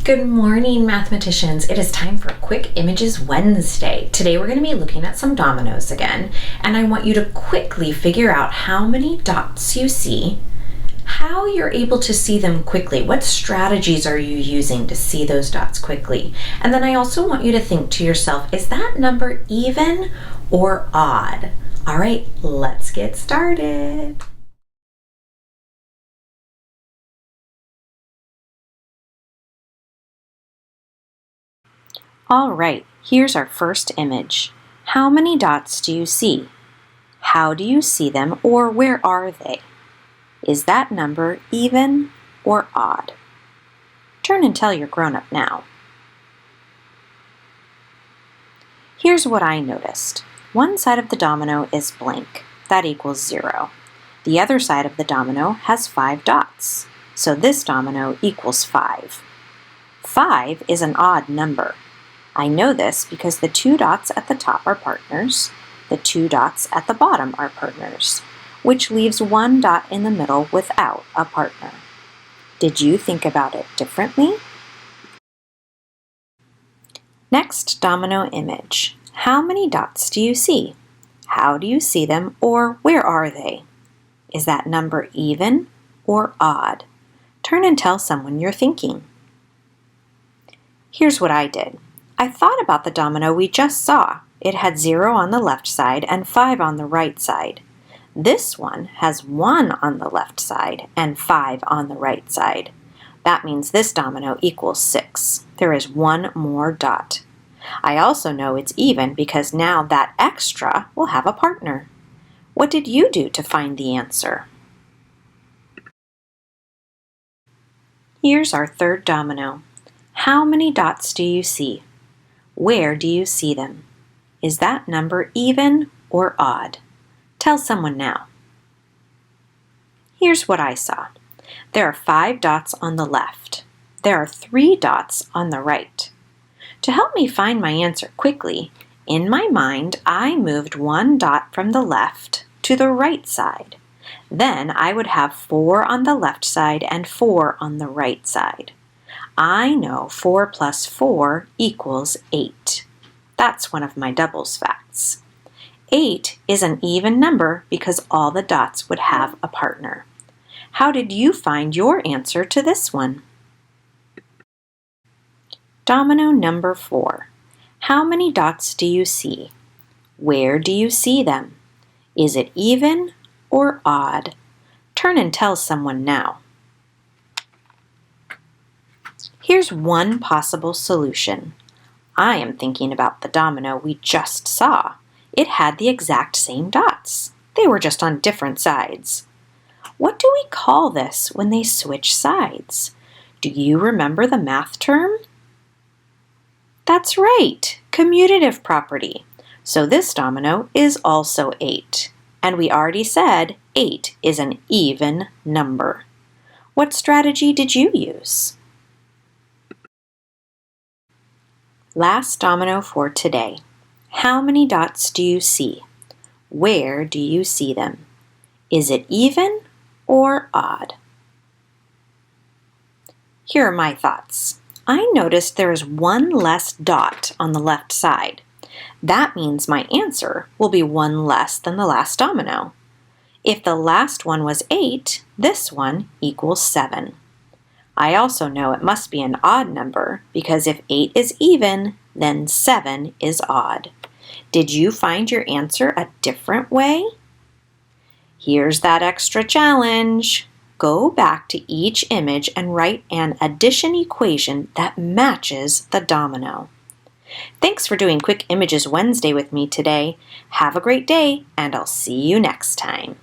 Good morning, mathematicians. It is time for Quick Images Wednesday. Today we're going to be looking at some dominoes again, and I want you to quickly figure out how many dots you see, how you're able to see them quickly, what strategies are you using to see those dots quickly. And then I also want you to think to yourself, is that number even or odd? All right, let's get started. All right, here's our first image. How many dots do you see? How do you see them, or where are they? Is that number even or odd? Turn and tell your grown-up now. Here's what I noticed. One side of the domino is blank. That equals 0. The other side of the domino has 5 dots. So this domino equals 5. 5 is an odd number. I know this because the 2 dots at the top are partners, the 2 dots at the bottom are partners, which leaves 1 dot in the middle without a partner. Did you think about it differently? Next domino image. How many dots do you see? How do you see them, or where are they? Is that number even or odd? Turn and tell someone you're thinking. Here's what I did. I thought about the domino we just saw. It had 0 on the left side and 5 on the right side. This one has 1 on the left side and 5 on the right side. That means this domino equals 6. There is 1 more dot. I also know it's even because now that extra will have a partner. What did you do to find the answer? Here's our third domino. How many dots do you see? Where do you see them? Is that number even or odd? Tell someone now. Here's what I saw. There are 5 dots on the left. There are 3 dots on the right. To help me find my answer quickly, in my mind I moved 1 dot from the left to the right side. Then I would have 4 on the left side and 4 on the right side. I know 4 plus 4 equals 8. That's one of my doubles facts. 8 is an even number because all the dots would have a partner. How did you find your answer to this one? Domino number 4. How many dots do you see? Where do you see them? Is it even or odd? Turn and tell someone now. Here's one possible solution. I am thinking about the domino we just saw. It had the exact same dots. They were just on different sides. What do we call this when they switch sides? Do you remember the math term? That's right, commutative property. So this domino is also 8. And we already said 8 is an even number. What strategy did you use? Last domino for today. How many dots do you see? Where do you see them? Is it even or odd? Here are my thoughts. I noticed there is 1 less dot on the left side. That means my answer will be 1 less than the last domino. If the last one was 8, this one equals 7. I also know it must be an odd number because if 8 is even, then 7 is odd. Did you find your answer a different way? Here's that extra challenge. Go back to each image and write an addition equation that matches the domino. Thanks for doing Quick Images Wednesday with me today. Have a great day, and I'll see you next time.